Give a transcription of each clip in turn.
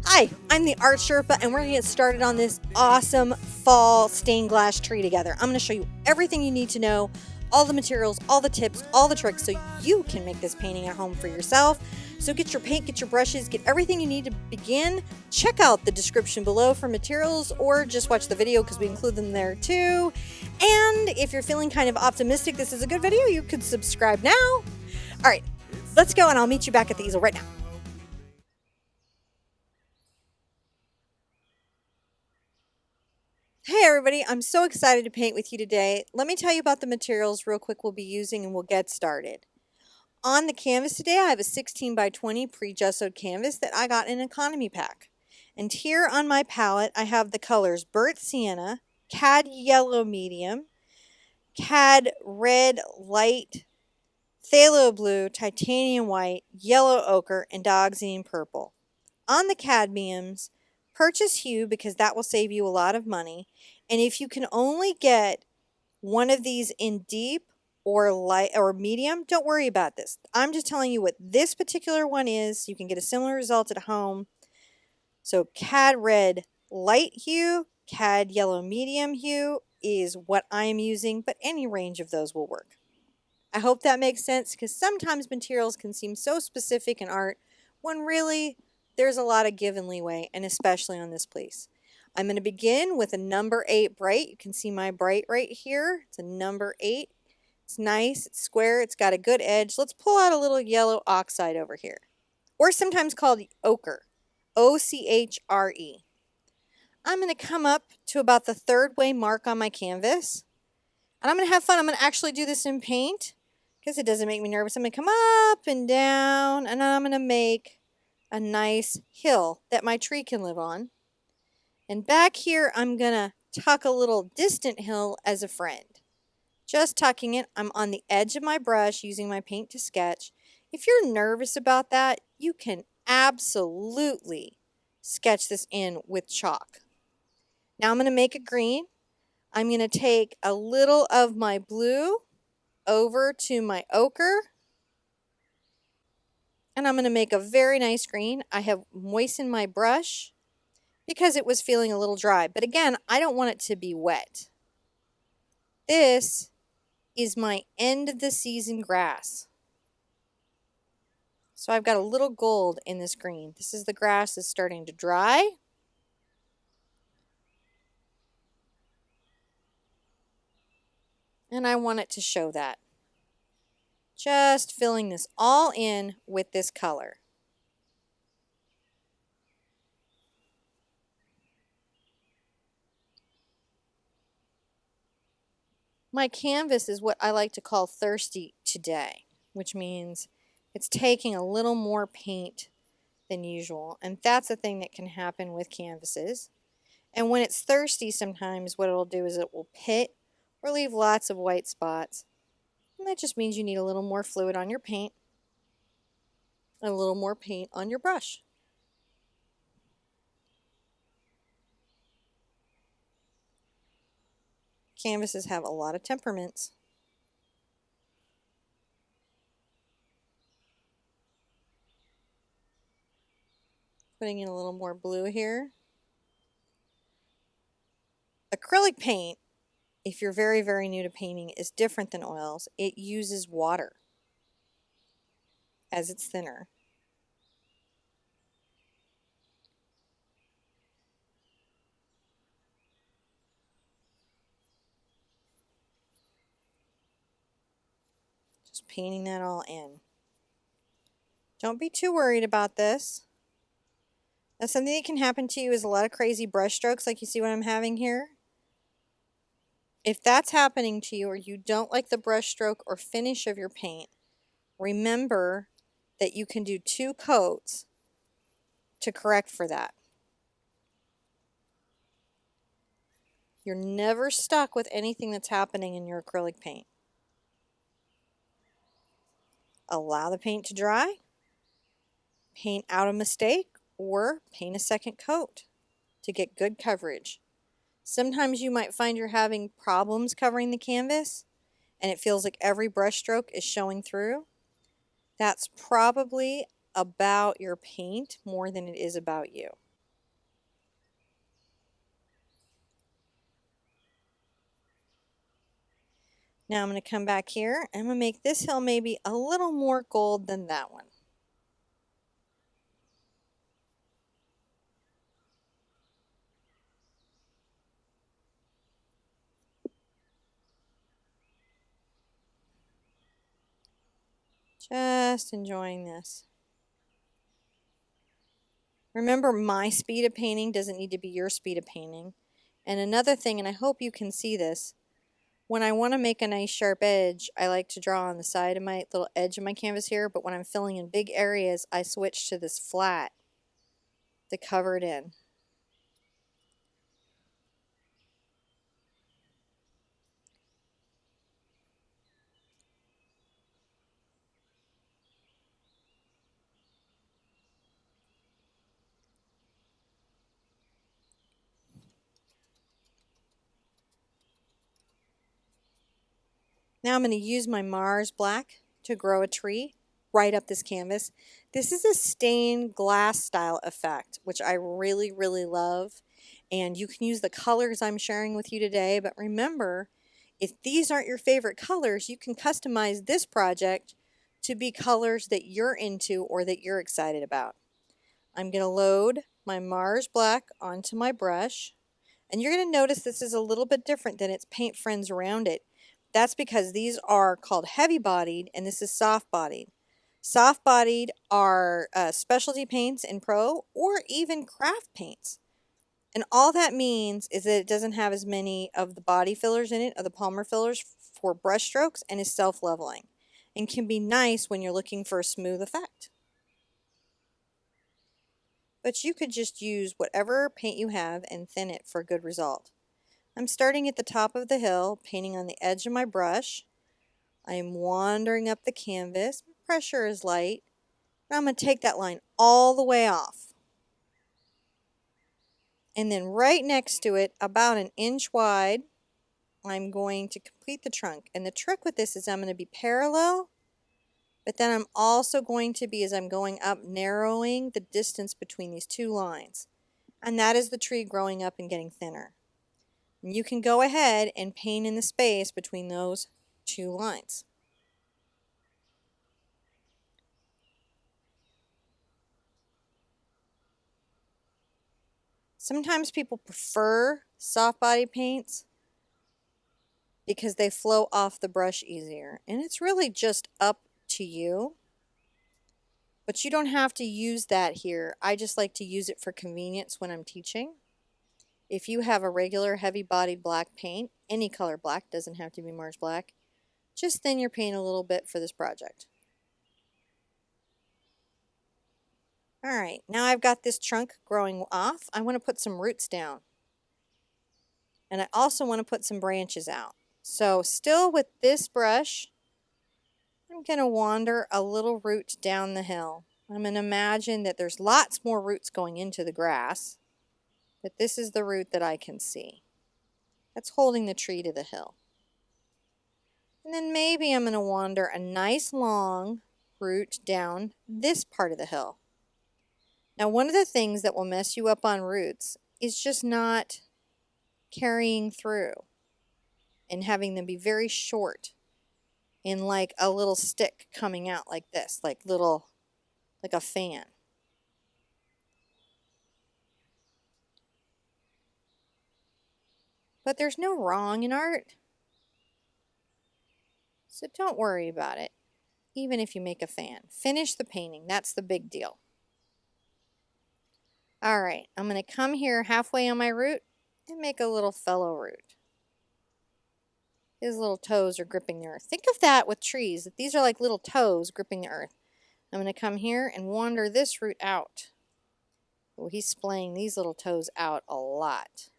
Hi, I'm the Art Sherpa, and we're going to get started on this awesome fall stained glass tree together. I'm going to show you everything you need to know, all the materials, all the tips, all the tricks, so you can make this painting at home for yourself. So get your paint, get your brushes, get everything you need to begin. Check out the description below for materials, or just watch the video because we include them there too. And if you're feeling kind of optimistic this is a good video, you could subscribe now. All right, let's go, and I'll meet you back at the easel right now. Hey everybody, I'm so excited to paint with you today. Let me tell you about the materials real quick we'll be using and we'll get started. On the canvas today, I have a 16 by 20 pre-gessoed canvas that I got in an economy pack. And here on my palette, I have the colors Burnt Sienna, Cad Yellow Medium, Cad Red Light, Phthalo Blue, Titanium White, Yellow Ochre, and Dioxazine Purple. On the cadmiums, purchase hue because that will save you a lot of money. And if you can only get one of these in deep or light or medium, don't worry about this. I'm just telling you what this particular one is. You can get a similar result at home. So Cad Red Light Hue, Cad Yellow Medium Hue is what I'm using, but any range of those will work. I hope that makes sense because sometimes materials can seem so specific in art when really there's a lot of give and leeway, and especially on this piece. I'm going to begin with a number 8 bright. You can see my bright right here. It's a number 8. It's nice, it's square, it's got a good edge. Let's pull out a little yellow oxide over here, or sometimes called ochre, O-C-H-R-E. I'm going to come up to about the 3rd way mark on my canvas, and I'm going to have fun. I'm going to actually do this in paint because it doesn't make me nervous. I'm going to come up and down, and I'm going to make a nice hill that my tree can live on. And back here, I'm going to tuck a little distant hill as a friend. Just tucking it. I'm on the edge of my brush using my paint to sketch. If you're nervous about that, you can absolutely sketch this in with chalk. Now I'm going to make a green. I'm going to take a little of my blue over to my ochre, and I'm going to make a very nice green. I have moistened my brush because it was feeling a little dry. But again, I don't want it to be wet. This is my end of the season grass. So I've got a little gold in this green. This is the grass that's starting to dry. And I want it to show that. Just filling this all in with this color. My canvas is what I like to call thirsty today, which means it's taking a little more paint than usual. And that's a thing that can happen with canvases. And when it's thirsty, sometimes what it'll do is it will pit or leave lots of white spots. And that just means you need a little more fluid on your paint and a little more paint on your brush. Canvases have a lot of temperaments. Putting in a little more blue here. Acrylic paint, if you're very, very new to painting, is different than oils. It uses water as it's thinner. Just painting that all in. Don't be too worried about this. Now, something that can happen to you is a lot of crazy brush strokes like you see what I'm having here. If that's happening to you or you don't like the brush stroke or finish of your paint, remember that you can do 2 coats to correct for that. You're never stuck with anything that's happening in your acrylic paint. Allow the paint to dry, paint out a mistake, or paint a second coat to get good coverage. Sometimes you might find you're having problems covering the canvas and it feels like every brush stroke is showing through. That's probably about your paint more than it is about you. Now I'm going to come back here and I'm going to make this hill maybe a little more gold than that one. Just enjoying this. Remember, my speed of painting doesn't need to be your speed of painting. And another thing, and I hope you can see this, when I want to make a nice sharp edge, I like to draw on the side of my little edge of my canvas here, but when I'm filling in big areas, I switch to this flat to cover it in. Now I'm going to use my Mars Black to grow a tree right up this canvas. This is a stained glass style effect, which I really, really love. And you can use the colors I'm sharing with you today. But remember, if these aren't your favorite colors, you can customize this project to be colors that you're into or that you're excited about. I'm going to load my Mars Black onto my brush. And you're going to notice this is a little bit different than its paint friends around it. That's because these are called heavy-bodied and this is soft-bodied. Soft-bodied are specialty paints in pro or even craft paints. And all that means is that it doesn't have as many of the body fillers in it, of the Palmer fillers for brush strokes, and is self-leveling. And can be nice when you're looking for a smooth effect. But you could just use whatever paint you have and thin it for a good result. I'm starting at the top of the hill, painting on the edge of my brush. I'm wandering up the canvas. Pressure is light. And I'm going to take that line all the way off. And then right next to it, about an inch wide, I'm going to complete the trunk. And the trick with this is I'm going to be parallel, but then I'm also going to be, as I'm going up, narrowing the distance between these two lines. And that is the tree growing up and getting thinner. And you can go ahead and paint in the space between those two lines. Sometimes people prefer soft body paints because they flow off the brush easier. And it's really just up to you. But you don't have to use that here. I just like to use it for convenience when I'm teaching. If you have a regular heavy-bodied black paint, any color black, doesn't have to be Mars Black, just thin your paint a little bit for this project. Alright, now I've got this trunk growing off. I want to put some roots down. And I also want to put some branches out. So still with this brush, I'm going to wander a little root down the hill. I'm going to imagine that there's lots more roots going into the grass, but this is the root that I can see. That's holding the tree to the hill. And then maybe I'm going to wander a nice long root down this part of the hill. Now, one of the things that will mess you up on roots is just not carrying through and having them be very short and like a little stick coming out like this, like a fan. But there's no wrong in art, so don't worry about it, even if you make a fan. Finish the painting, that's the big deal. Alright, I'm going to come here halfway on my root and make a little fellow root. His little toes are gripping the earth. Think of that with trees, that these are like little toes gripping the earth. I'm going to come here and wander this root out. Oh, he's splaying these little toes out a lot.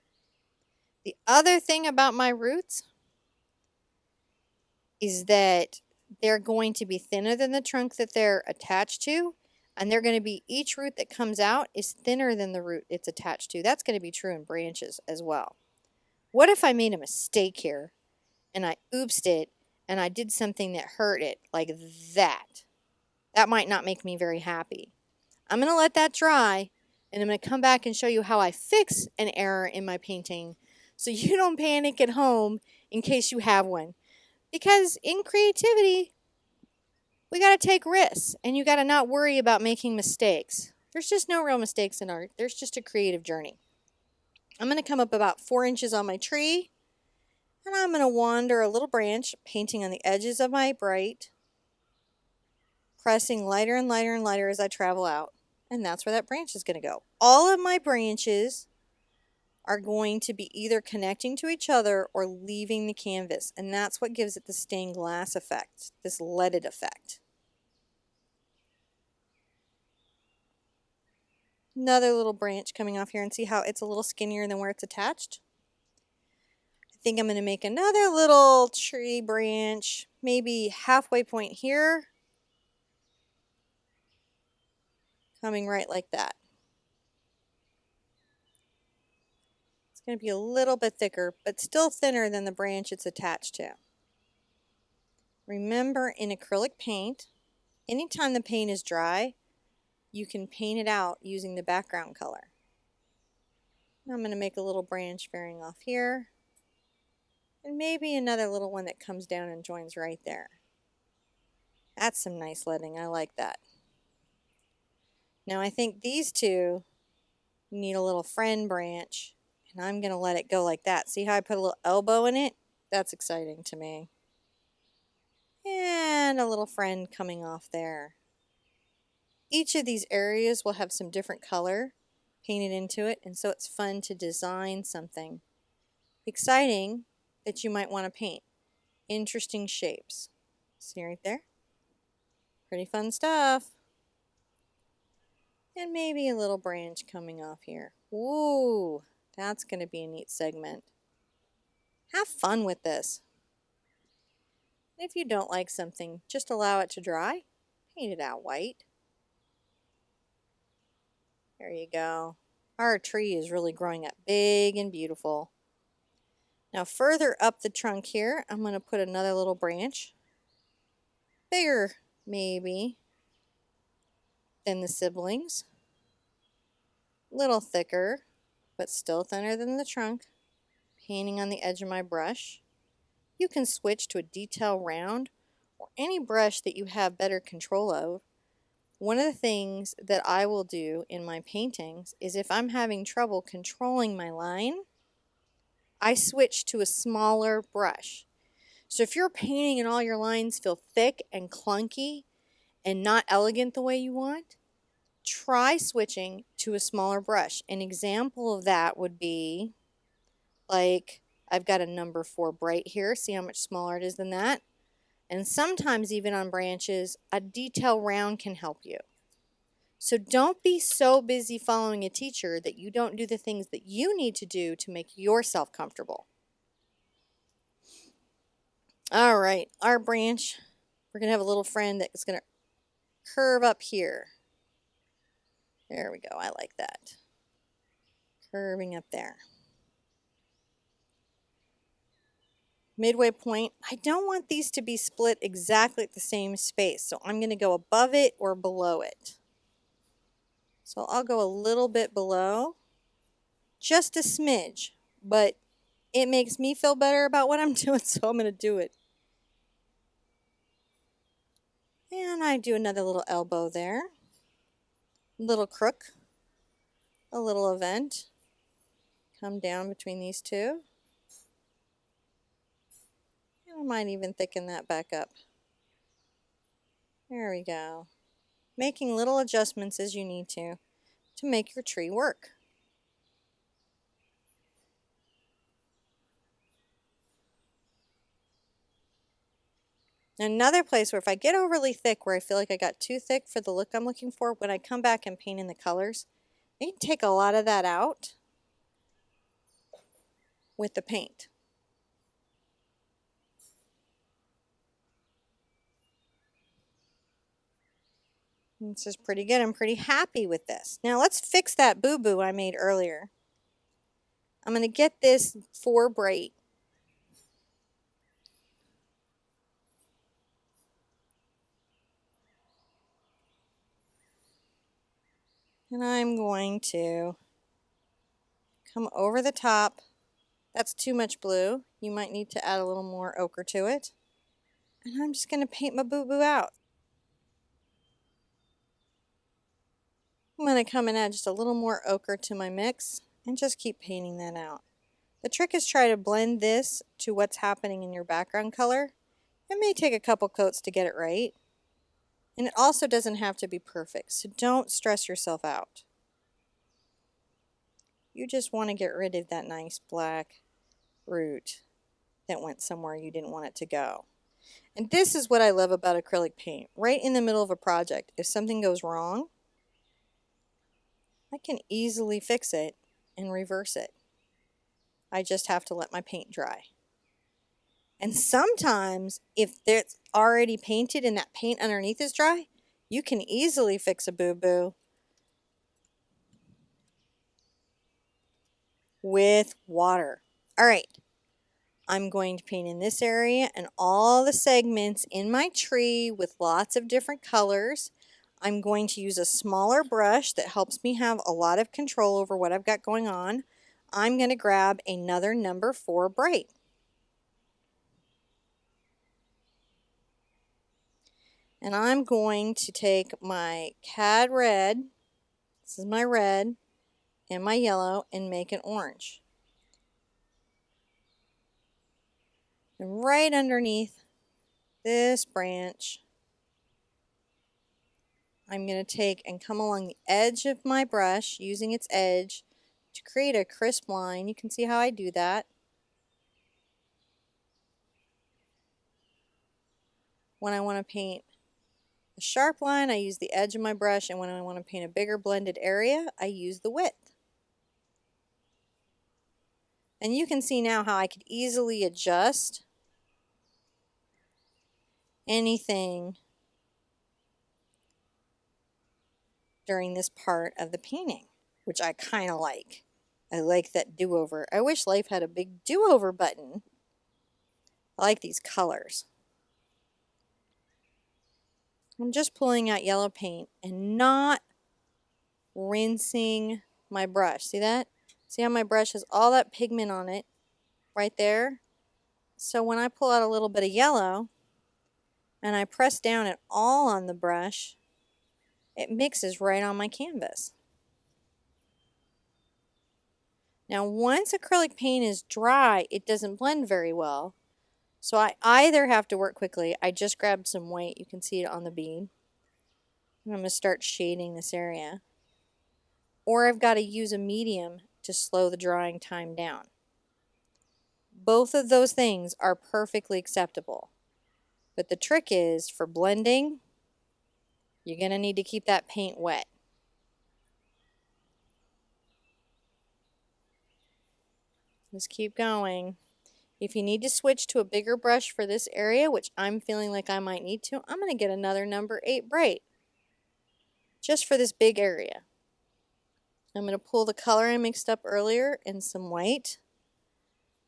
The other thing about my roots is that they're going to be thinner than the trunk that they're attached to, and they're going to be, each root that comes out is thinner than the root it's attached to. That's going to be true in branches as well. What if I made a mistake here and I oopsed it and I did something that hurt it like that? That might not make me very happy. I'm going to let that dry, and I'm going to come back and show you how I fix an error in my painting so you don't panic at home in case you have one. Because in creativity, we got to take risks and you got to not worry about making mistakes. There's just no real mistakes in art. There's just a creative journey. I'm going to come up about 4 inches on my tree, and I'm going to wander a little branch, painting on the edges of my bright, pressing lighter and lighter and lighter as I travel out. And that's where that branch is going to go. All of my branches are going to be either connecting to each other or leaving the canvas. And that's what gives it the stained glass effect, this leaded effect. Another little branch coming off here, and see how it's a little skinnier than where it's attached? I think I'm going to make another little tree branch, maybe halfway point here, coming right like that. It's going to be a little bit thicker, but still thinner than the branch it's attached to. Remember, in acrylic paint, anytime the paint is dry, you can paint it out using the background color. I'm going to make a little branch veering off here, and maybe another little one that comes down and joins right there. That's some nice leading. I like that. Now I think these two need a little friend branch, and I'm going to let it go like that. See how I put a little elbow in it? That's exciting to me. And a little friend coming off there. Each of these areas will have some different color painted into it, and so it's fun to design something exciting that you might want to paint. Interesting shapes. See right there? Pretty fun stuff. And maybe a little branch coming off here. Ooh, that's going to be a neat segment. Have fun with this. If you don't like something, just allow it to dry. Paint it out white. There you go. Our tree is really growing up big and beautiful. Now further up the trunk here, I'm going to put another little branch. Bigger, maybe, than the siblings. Little thicker, but still thinner than the trunk. Painting on the edge of my brush. You can switch to a detail round or any brush that you have better control of. One of the things that I will do in my paintings is if I'm having trouble controlling my line, I switch to a smaller brush. So if you're painting and all your lines feel thick and clunky and not elegant the way you want, try switching to a smaller brush. An example of that would be, like, I've got a number 4 bright here. See how much smaller it is than that? And sometimes even on branches, a detail round can help you. So don't be so busy following a teacher that you don't do the things that you need to do to make yourself comfortable. All right, our branch, we're going to have a little friend that's going to curve up here. There we go. I like that. Curving up there. Midway point, I don't want these to be split exactly at the same space, so I'm going to go above it or below it. So I'll go a little bit below, just a smidge, but it makes me feel better about what I'm doing, so I'm going to do it. And I do another little elbow there, little crook, a little event, come down between these two. I might even thicken that back up. There we go. Making little adjustments as you need to make your tree work. Another place where if I get overly thick, where I feel like I got too thick for the look I'm looking for, when I come back and paint in the colors, I can take a lot of that out with the paint. This is pretty good. I'm pretty happy with this. Now let's fix that boo-boo I made earlier. I'm going to get this 4 bright. And I'm going to come over the top. That's too much blue. You might need to add a little more ochre to it. And I'm just going to paint my boo-boo out. I'm going to come and add just a little more ochre to my mix and just keep painting that out. The trick is try to blend this to what's happening in your background color. It may take a couple coats to get it right. And it also doesn't have to be perfect, so don't stress yourself out. You just want to get rid of that nice black root that went somewhere you didn't want it to go. And this is what I love about acrylic paint. Right in the middle of a project, if something goes wrong, I can easily fix it and reverse it. I just have to let my paint dry. And sometimes, if it's already painted and that paint underneath is dry, you can easily fix a boo-boo with water. All right, I'm going to paint in this area and all the segments in my tree with lots of different colors. I'm going to use a smaller brush that helps me have a lot of control over what I've got going on. I'm going to grab another number 4 bright. And I'm going to take my cad red, this is my red, and my yellow, and make an orange. And right underneath this branch, I'm going to take and come along the edge of my brush, using its edge to create a crisp line. You can see how I do that. When I want to paint a sharp line, I use the edge of my brush, and when I want to paint a bigger blended area, I use the width. And you can see now how I could easily adjust anything during this part of the painting, which I kind of like. I like that do-over. I wish life had a big do-over button. I like these colors. I'm just pulling out yellow paint and not rinsing my brush. See that? See how my brush has all that pigment on it right there? So when I pull out a little bit of yellow and I press down it all on the brush, it mixes right on my canvas. Now once acrylic paint is dry, it doesn't blend very well. So I either have to work quickly. I just grabbed some white. You can see it on the bead. And I'm going to start shading this area. Or I've got to use a medium to slow the drying time down. Both of those things are perfectly acceptable. But the trick is, for blending, you're going to need to keep that paint wet. Just keep going. If you need to switch to a bigger brush for this area, which I'm feeling like I might need to, I'm going to get another number 8 bright. Just for this big area. I'm going to pull the color I mixed up earlier in some white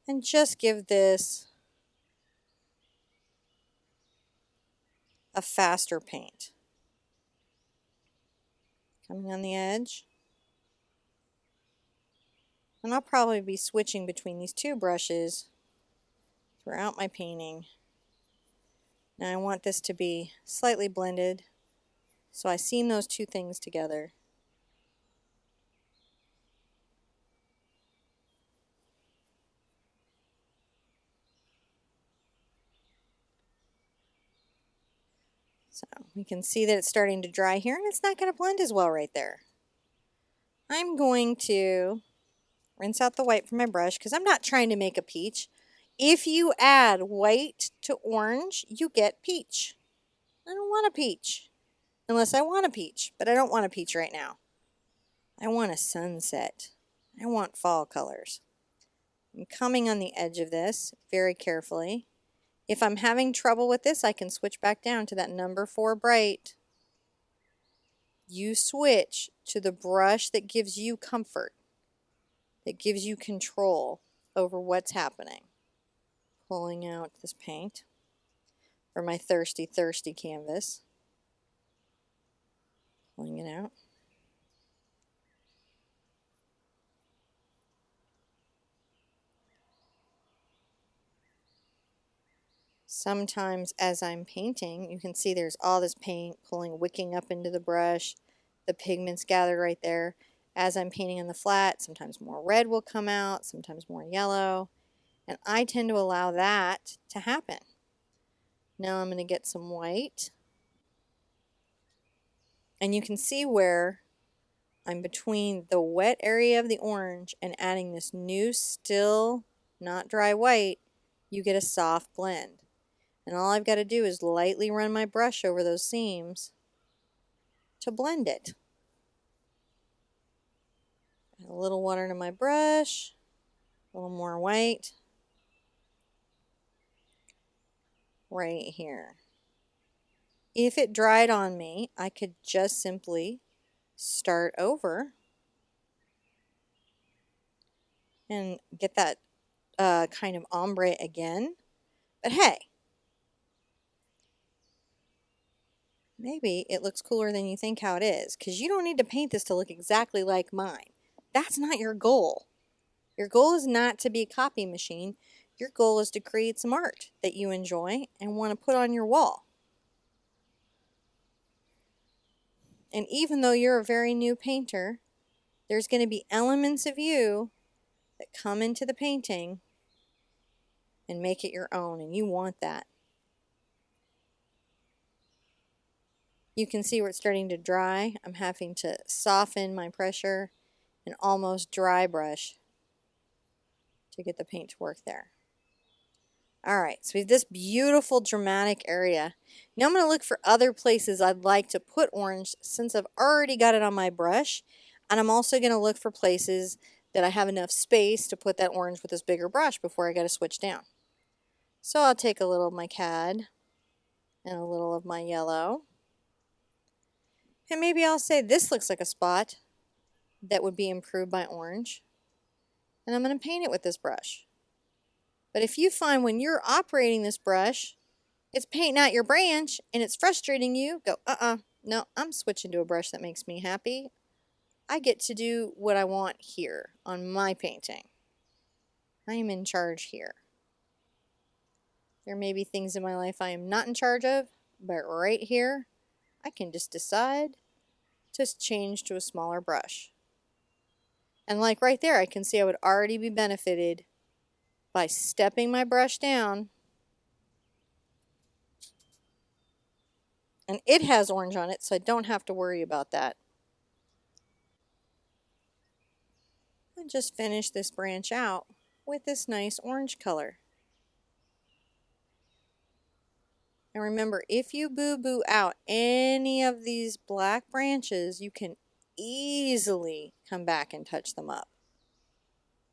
and just give this a faster paint. Coming on the edge. And I'll probably be switching between these two brushes throughout my painting. Now I want this to be slightly blended, so I seam those two things together. So we can see that it's starting to dry here, and it's not going to blend as well right there. I'm going to rinse out the white from my brush because I'm not trying to make a peach. If you add white to orange, you get peach. I don't want a peach. Unless I want a peach, but I don't want a peach right now. I want a sunset. I want fall colors. I'm coming on the edge of this very carefully. If I'm having trouble with this, I can switch back down to that number 4 bright. You switch to the brush that gives you comfort, that gives you control over what's happening. Pulling out this paint for my thirsty, thirsty canvas. Pulling it out. Sometimes as I'm painting, you can see there's all this paint wicking up into the brush. The pigment's gathered right there. As I'm painting on the flat, sometimes more red will come out, sometimes more yellow. And I tend to allow that to happen. Now I'm going to get some white. And you can see where I'm between the wet area of the orange and adding this new, still not dry white. You get a soft blend. And all I've got to do is lightly run my brush over those seams to blend it. Add a little water to my brush, a little more white right here. If it dried on me, I could just simply start over and get that kind of ombre again. But hey, maybe it looks cooler than you think how it is, because you don't need to paint this to look exactly like mine. That's not your goal. Your goal is not to be a copy machine. Your goal is to create some art that you enjoy and want to put on your wall. And even though you're a very new painter, there's going to be elements of you that come into the painting and make it your own, and you want that. You can see where it's starting to dry. I'm having to soften my pressure and almost dry brush to get the paint to work there. Alright, so we have this beautiful dramatic area. Now I'm going to look for other places I'd like to put orange since I've already got it on my brush. And I'm also going to look for places that I have enough space to put that orange with this bigger brush before I got to switch down. So I'll take a little of my cad and a little of my yellow. And maybe I'll say this looks like a spot that would be improved by orange. And I'm going to paint it with this brush. But if you find when you're operating this brush, it's painting out your branch and it's frustrating you, go, no, I'm switching to a brush that makes me happy. I get to do what I want here on my painting. I am in charge here. There may be things in my life I am not in charge of, but right here, I can just decide to change to a smaller brush. And like right there, I can see I would already be benefited by stepping my brush down. And it has orange on it, so I don't have to worry about that. And just finish this branch out with this nice orange color. And remember, if you boo-boo out any of these black branches, you can easily come back and touch them up.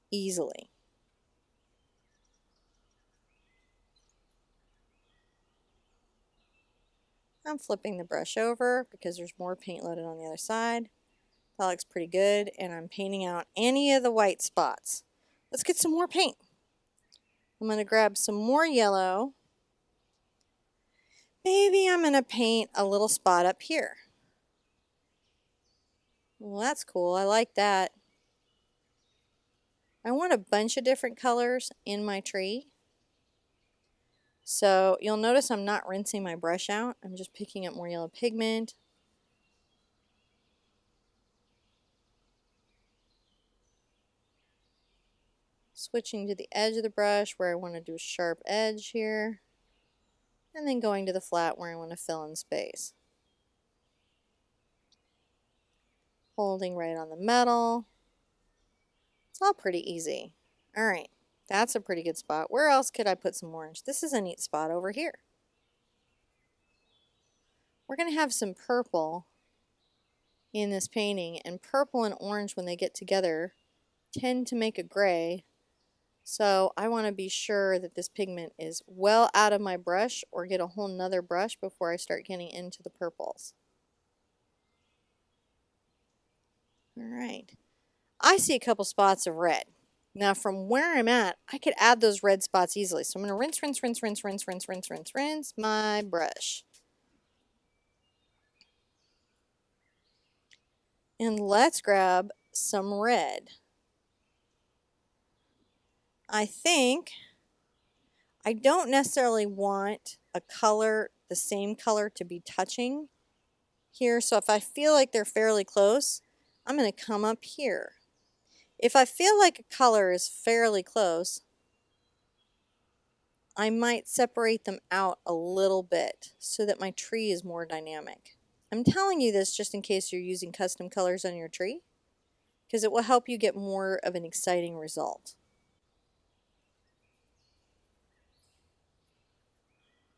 Easily. I'm flipping the brush over because there's more paint loaded on the other side. That looks pretty good, and I'm painting out any of the white spots. Let's get some more paint. I'm going to grab some more yellow. Maybe I'm going to paint a little spot up here. Well, that's cool. I like that. I want a bunch of different colors in my tree. So you'll notice I'm not rinsing my brush out. I'm just picking up more yellow pigment. Switching to the edge of the brush where I want to do a sharp edge here. And then going to the flat where I want to fill in space. Holding right on the metal. It's all pretty easy. Alright, that's a pretty good spot. Where else could I put some orange? This is a neat spot over here. We're going to have some purple in this painting, and purple and orange when they get together tend to make a gray. So I want to be sure that this pigment is well out of my brush or get a whole nother brush before I start getting into the purples. Alright, I see a couple spots of red. Now from where I'm at, I could add those red spots easily. So I'm going to rinse my brush. And let's grab some red. I think I don't necessarily want a color, the same color, to be touching here. So if I feel like they're fairly close, I'm going to come up here. If I feel like a color is fairly close, I might separate them out a little bit so that my tree is more dynamic. I'm telling you this just in case you're using custom colors on your tree, because it will help you get more of an exciting result.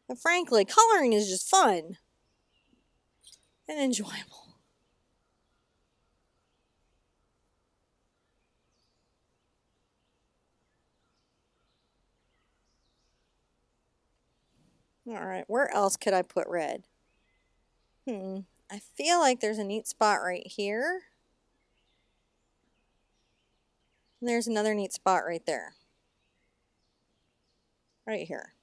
But frankly, coloring is just fun and enjoyable. Alright, where else could I put red? I feel like there's a neat spot right here. And there's another neat spot right there. Right here.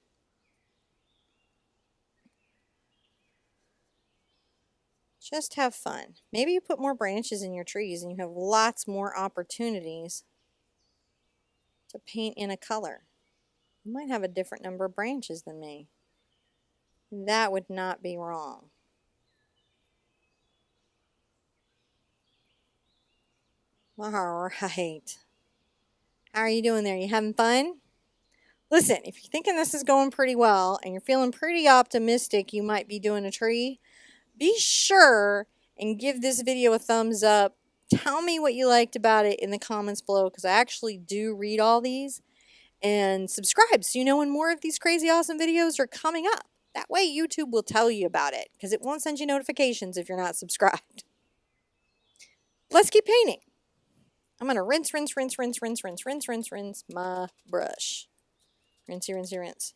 Just have fun. Maybe you put more branches in your trees and you have lots more opportunities to paint in a color. You might have a different number of branches than me. That would not be wrong. All right. How are you doing there? You having fun? Listen, if you're thinking this is going pretty well and you're feeling pretty optimistic you might be doing a tree, be sure and give this video a thumbs up. Tell me what you liked about it in the comments below, because I actually do read all these. And subscribe so you know when more of these crazy awesome videos are coming up. That way YouTube will tell you about it, because it won't send you notifications if you're not subscribed. Let's keep painting. I'm going to rinse my brush. Rinse.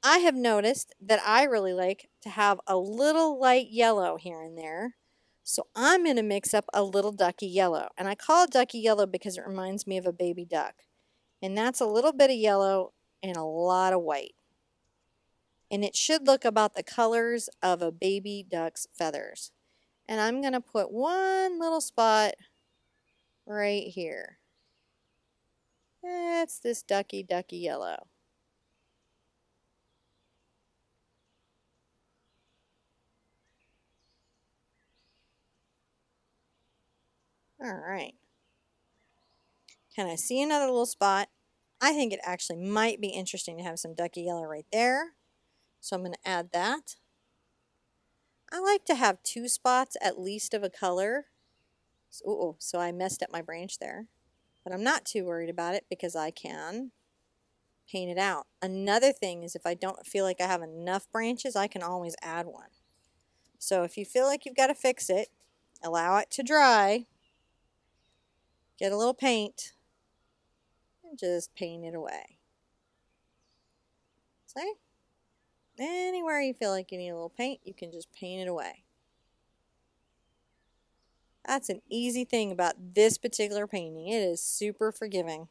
I have noticed that I really like to have a little light yellow here and there. So I'm going to mix up a little ducky yellow. And I call it ducky yellow because it reminds me of a baby duck. And that's a little bit of yellow and a lot of white. And it should look about the colors of a baby duck's feathers. And I'm going to put one little spot right here. That's this ducky yellow. All right. Can I see another little spot? I think it actually might be interesting to have some ducky yellow right there. So I'm going to add that. I like to have two spots at least of a color. So I messed up my branch there. But I'm not too worried about it because I can paint it out. Another thing is if I don't feel like I have enough branches, I can always add one. So if you feel like you've got to fix it, allow it to dry, get a little paint, and just paint it away. See? Anywhere you feel like you need a little paint, you can just paint it away. That's an easy thing about this particular painting. It is super forgiving.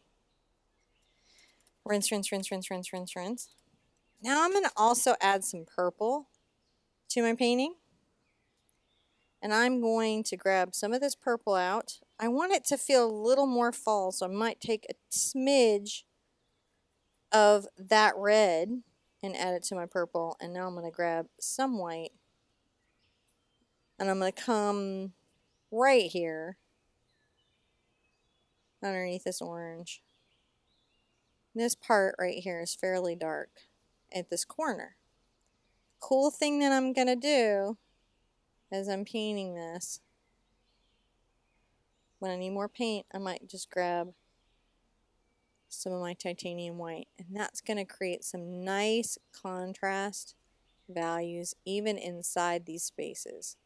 Rinse. Now I'm going to also add some purple to my painting. And I'm going to grab some of this purple out. I want it to feel a little more fall, so I might take a smidge of that red and add it to my purple. And now I'm going to grab some white. And I'm going to come right here underneath this orange. This part right here is fairly dark at this corner. Cool thing that I'm going to do as I'm painting this, when I need more paint, I might just grab some of my titanium white, and that's going to create some nice contrast values even inside these spaces.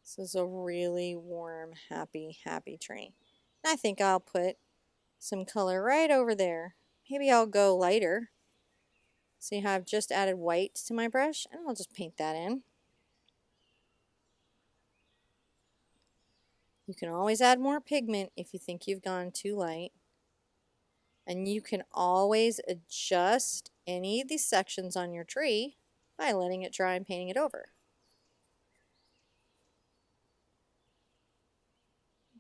This is a really warm, happy tree. And I think I'll put some color right over there. Maybe I'll go lighter. See how I've just added white to my brush, and I'll just paint that in. You can always add more pigment if you think you've gone too light. And you can always adjust any of these sections on your tree by letting it dry and painting it over.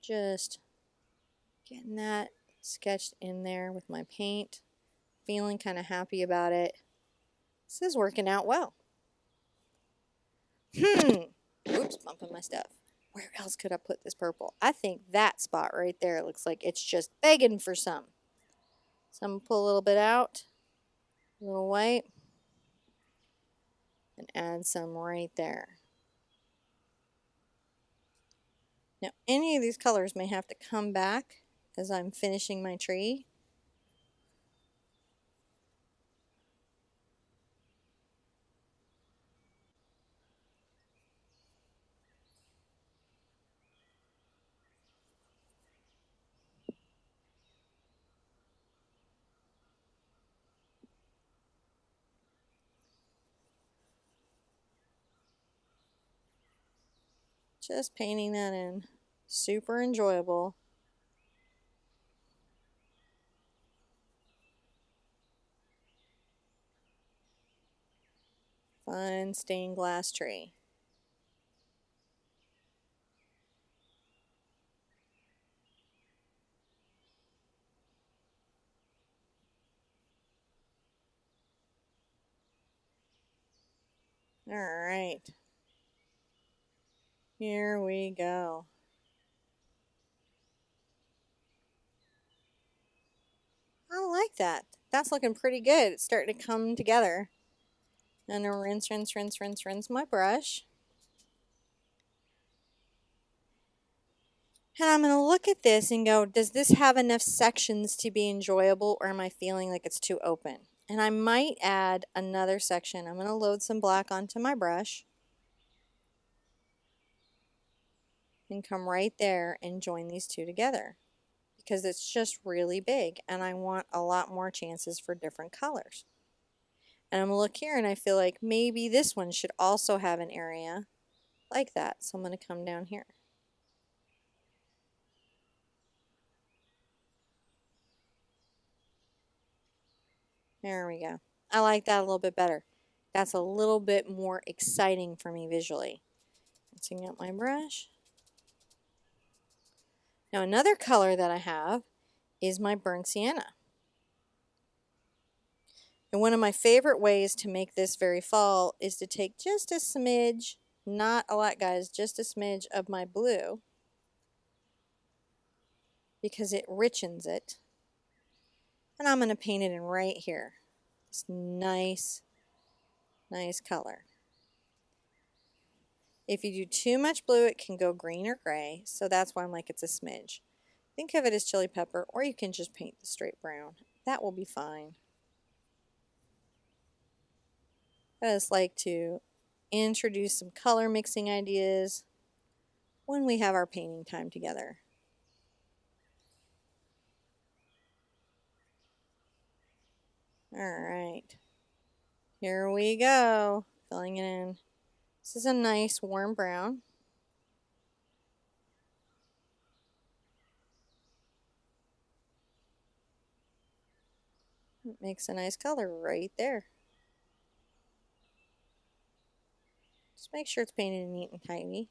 Just getting that sketched in there with my paint. Feeling kind of happy about it. This is working out well. Oops, bumping my stuff. Where else could I put this purple? I think that spot right there looks like it's just begging for some. So I'm going to pull a little bit out, a little white, and add some right there. Now, any of these colors may have to come back as I'm finishing my tree. Just painting that in. Super enjoyable. Fun stained glass tree. All right. Here we go. I like that. That's looking pretty good. It's starting to come together. And then rinse, rinse, rinse, rinse, rinse my brush. And I'm going to look at this and go, does this have enough sections to be enjoyable, or am I feeling like it's too open? And I might add another section. I'm going to load some black onto my brush and come right there and join these two together, because it's just really big and I want a lot more chances for different colors. And I'm going to look here and I feel like maybe this one should also have an area like that. So I'm going to come down here. There we go. I like that a little bit better. That's a little bit more exciting for me visually. Rinsing out my brush. Now another color that I have is my burnt sienna. And one of my favorite ways to make this very fall is to take just a smidge, not a lot guys, just a smidge of my blue, because it richens it. And I'm going to paint it in right here. This nice, nice color. If you do too much blue, it can go green or gray, so that's why I'm like it's a smidge. Think of it as chili pepper, or you can just paint the straight brown. That will be fine. I just like to introduce some color mixing ideas when we have our painting time together. Alright, here we go, filling it in. This is a nice warm brown. It makes a nice color right there. Just make sure it's painted neat and tidy.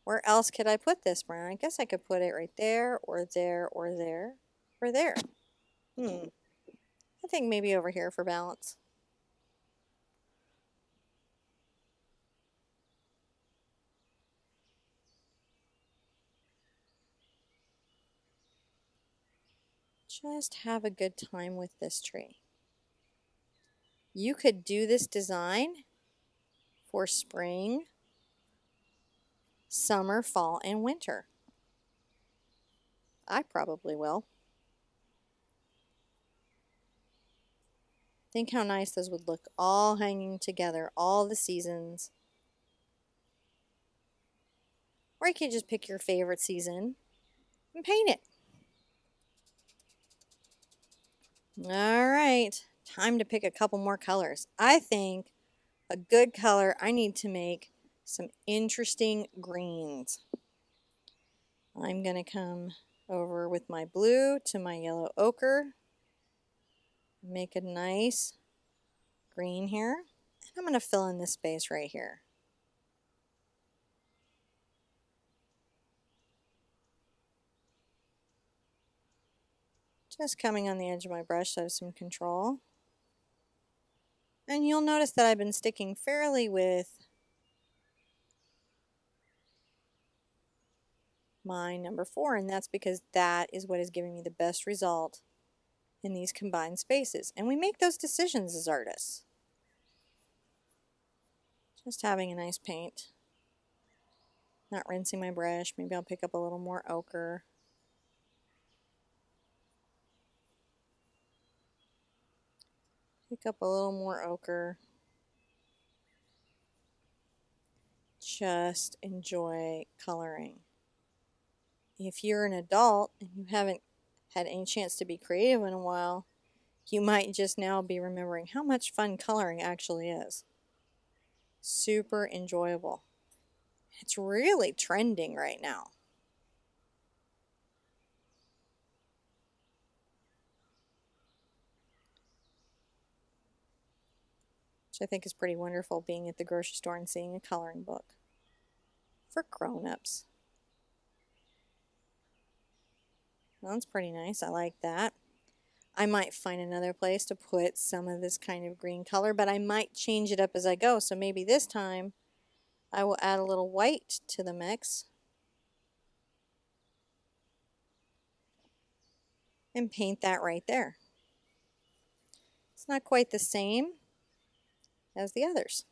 Where else could I put this brown? I guess I could put it right there, or there, or there, or there. I think maybe over here for balance. Just have a good time with this tree. You could do this design for spring, summer, fall, and winter. I probably will. Think how nice those would look all hanging together, all the seasons. Or you could just pick your favorite season and paint it. All right, time to pick a couple more colors. I think a good color, I need to make some interesting greens. I'm going to come over with my blue to my yellow ochre. Make a nice green here. And I'm going to fill in this space right here. Just coming on the edge of my brush so I have some control. And you'll notice that I've been sticking fairly with my number 4, and that's because that is what is giving me the best result in these combined spaces. And we make those decisions as artists. Just having a nice paint. Not rinsing my brush. Maybe I'll pick up a little more ochre. Pick up a little more ochre. Just enjoy coloring. If you're an adult and you haven't had any chance to be creative in a while, you might just now be remembering how much fun coloring actually is. Super enjoyable. It's really trending right now. Which I think is pretty wonderful, being at the grocery store and seeing a coloring book for grown-ups. Well, that's pretty nice. I like that. I might find another place to put some of this kind of green color, but I might change it up as I go. So maybe this time I will add a little white to the mix and paint that right there. It's not quite the same as the others.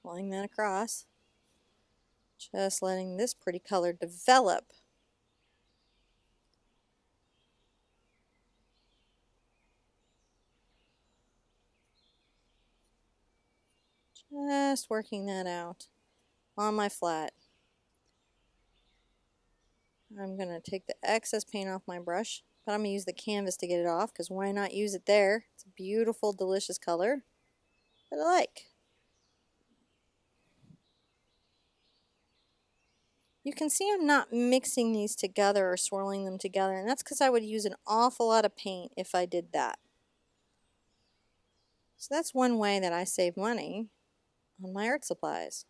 Pulling that across. Just letting this pretty color develop. Just working that out on my flat. I'm going to take the excess paint off my brush, but I'm going to use the canvas to get it off, because why not use it there? It's a beautiful, delicious color that I like. You can see I'm not mixing these together or swirling them together, and that's because I would use an awful lot of paint if I did that. So that's one way that I save money on my art supplies.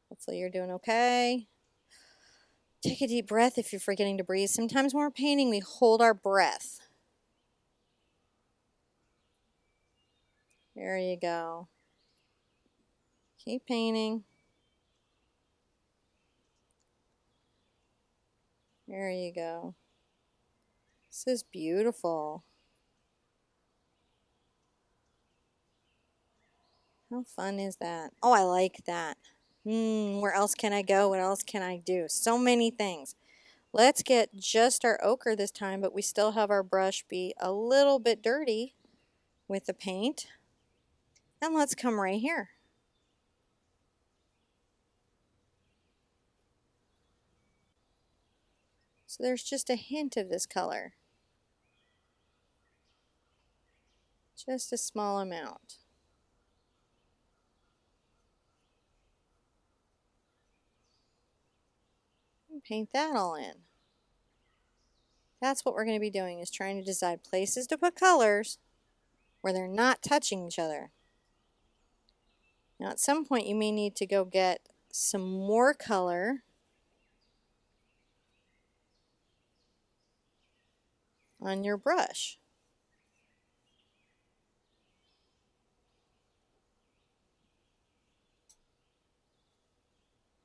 Hopefully you're doing okay. Take a deep breath if you're forgetting to breathe. Sometimes when we're painting, we hold our breath. There you go. Keep painting. There you go. This is beautiful. How fun is that? Oh, I like that. Where else can I go? What else can I do? So many things. Let's get just our ochre this time, but we still have our brush be a little bit dirty with the paint. And let's come right here. So there's just a hint of this color. Just a small amount. And paint that all in. That's what we're going to be doing, is trying to decide places to put colors where they're not touching each other. Now at some point you may need to go get some more color on your brush.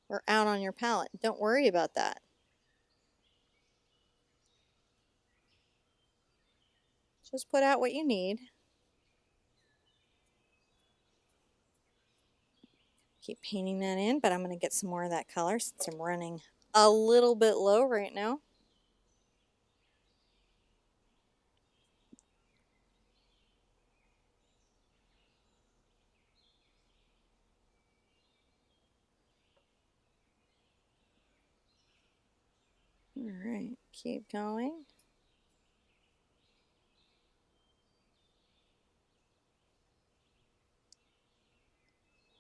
Or out on your palette. Don't worry about that. Just put out what you need. Keep painting that in, but I'm going to get some more of that color since I'm running a little bit low right now. Alright, keep going.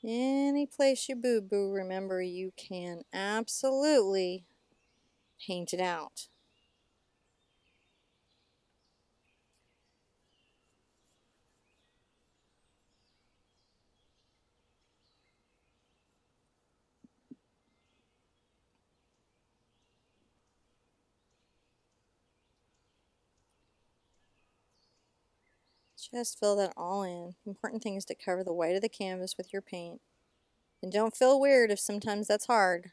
Any place you boo-boo, remember you can absolutely paint it out. Just fill that all in. The important thing is to cover the white of the canvas with your paint. And don't feel weird if sometimes that's hard.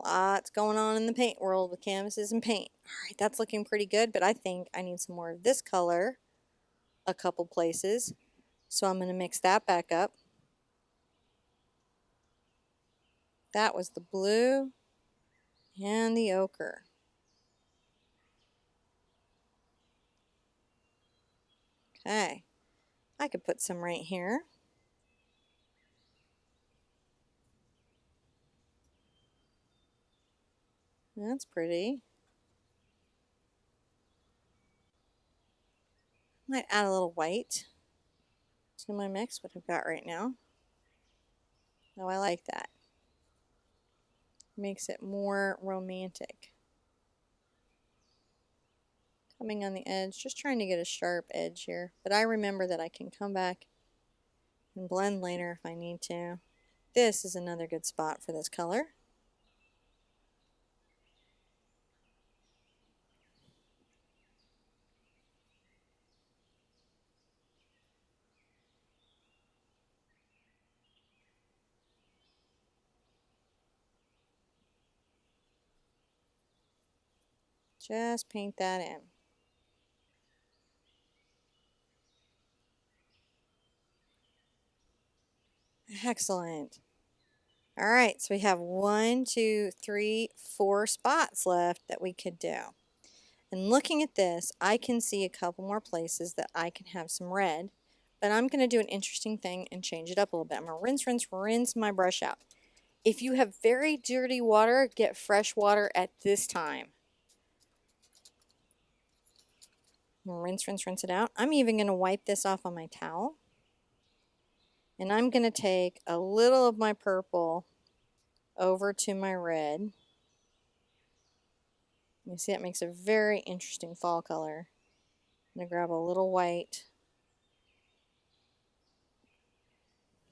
Lots going on in the paint world with canvases and paint. Alright, that's looking pretty good, but I think I need some more of this color a couple places. So I'm going to mix that back up. That was the blue and the ochre. Okay, I could put some right here. That's pretty. Might add a little white to my mix, what I've got right now. Oh, I like that. Makes it more romantic. Coming on the edge, just trying to get a sharp edge here. But I remember that I can come back and blend later if I need to. This is another good spot for this color. Just paint that in. Excellent. All right, so we have 1, 2, 3, 4 spots left that we could do. And looking at this, I can see a couple more places that I can have some red, but I'm going to do an interesting thing and change it up a little bit. I'm going to rinse my brush out. If you have very dirty water, get fresh water at this time. Rinse it out. I'm even going to wipe this off on my towel. And I'm going to take a little of my purple over to my red. You see, that makes a very interesting fall color. I'm going to grab a little white.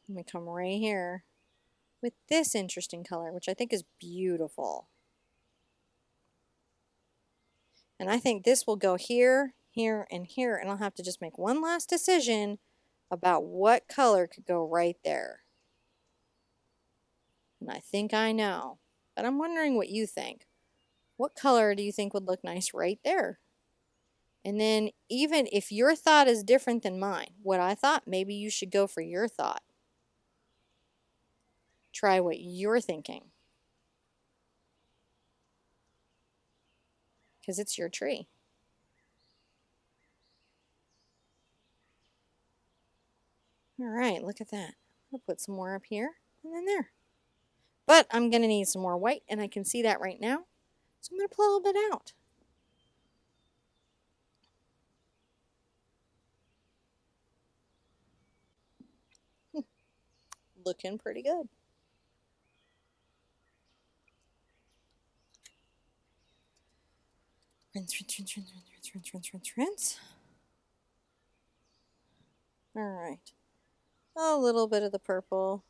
Let me come right here with this interesting color, which I think is beautiful. And I think this will go here, here, and here, and I'll have to just make one last decision about what color could go right there. And I think I know, but I'm wondering what you think. What color do you think would look nice right there? And then even if your thought is different than mine, what I thought, maybe you should go for your thought. Try what you're thinking. Because it's your tree. All right, look at that. I'll put some more up here and then there. But I'm going to need some more white, and I can see that right now. So I'm going to pull a little bit out. Looking pretty good. Rinse, rinse, rinse, rinse, rinse, rinse, rinse, rinse, rinse. All right. A little bit of the purple.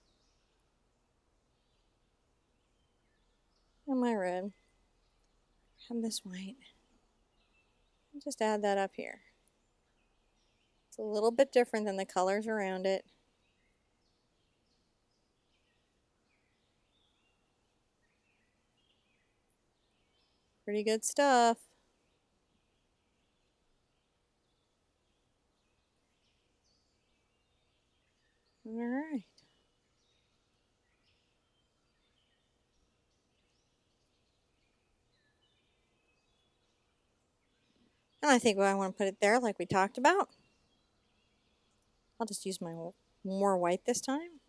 And my red. And this white. And just add that up here. It's a little bit different than the colors around it. Pretty good stuff. All right. And I think I want to put it there like we talked about. I'll just use my more white this time.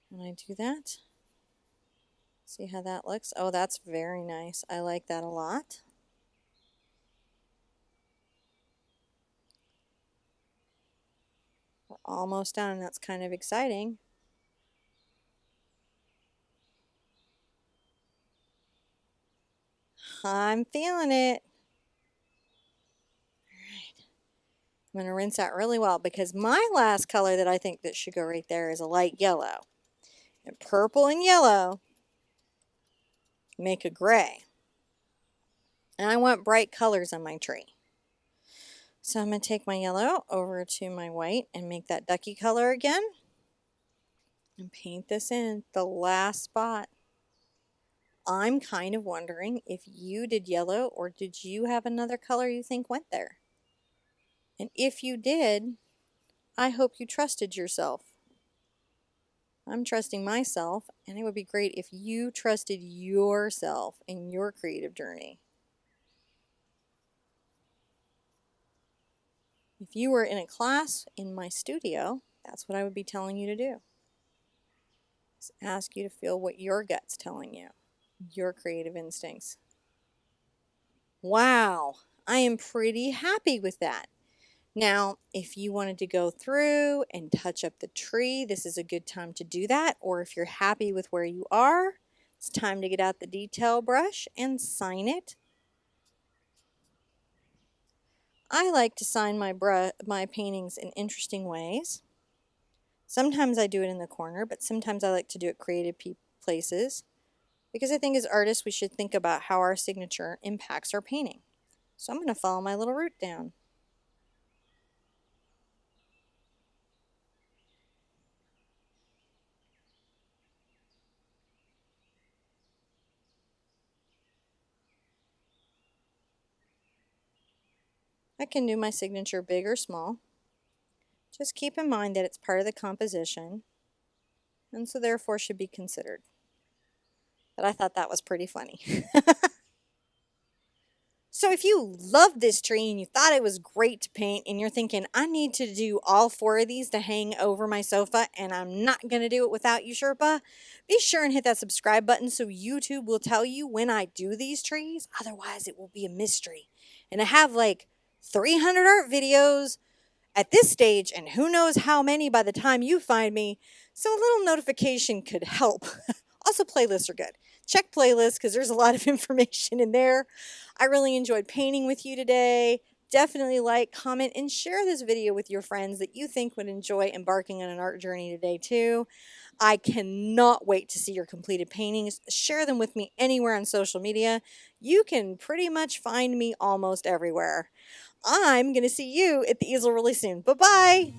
When I do that. See how that looks? Oh, that's very nice. I like that a lot. We're almost done. That's kind of exciting. I'm feeling it. Alright. I'm going to rinse out really well because my last color that I think that should go right there is a light yellow. And purple and yellow make a gray. And I want bright colors on my tree. So I'm going to take my yellow over to my white and make that ducky color again. And paint this in the last spot. I'm kind of wondering if you did yellow or did you have another color you think went there? And if you did, I hope you trusted yourself. I'm trusting myself, and it would be great if you trusted yourself in your creative journey. If you were in a class in my studio, that's what I would be telling you to do. Just ask you to feel what your gut's telling you, your creative instincts. Wow, I am pretty happy with that. Now, if you wanted to go through and touch up the tree, this is a good time to do that. Or if you're happy with where you are, it's time to get out the detail brush and sign it. I like to sign my paintings in interesting ways. Sometimes I do it in the corner, but sometimes I like to do it creative places because I think as artists we should think about how our signature impacts our painting. So I'm going to follow my little route down. I can do my signature big or small. Just keep in mind that it's part of the composition and so therefore should be considered. But I thought that was pretty funny. So if you loved this tree and you thought it was great to paint and you're thinking, I need to do all 4 of these to hang over my sofa and I'm not going to do it without you, Sherpa, be sure and hit that subscribe button so YouTube will tell you when I do these trees. Otherwise, it will be a mystery. And I have like 300 art videos at this stage and who knows how many by the time you find me. So a little notification could help. Also, playlists are good. Check playlists because there's a lot of information in there. I really enjoyed painting with you today. Definitely like, comment, and share this video with your friends that you think would enjoy embarking on an art journey today too. I cannot wait to see your completed paintings. Share them with me anywhere on social media. You can pretty much find me almost everywhere. I'm going to see you at the easel really soon. Bye-bye.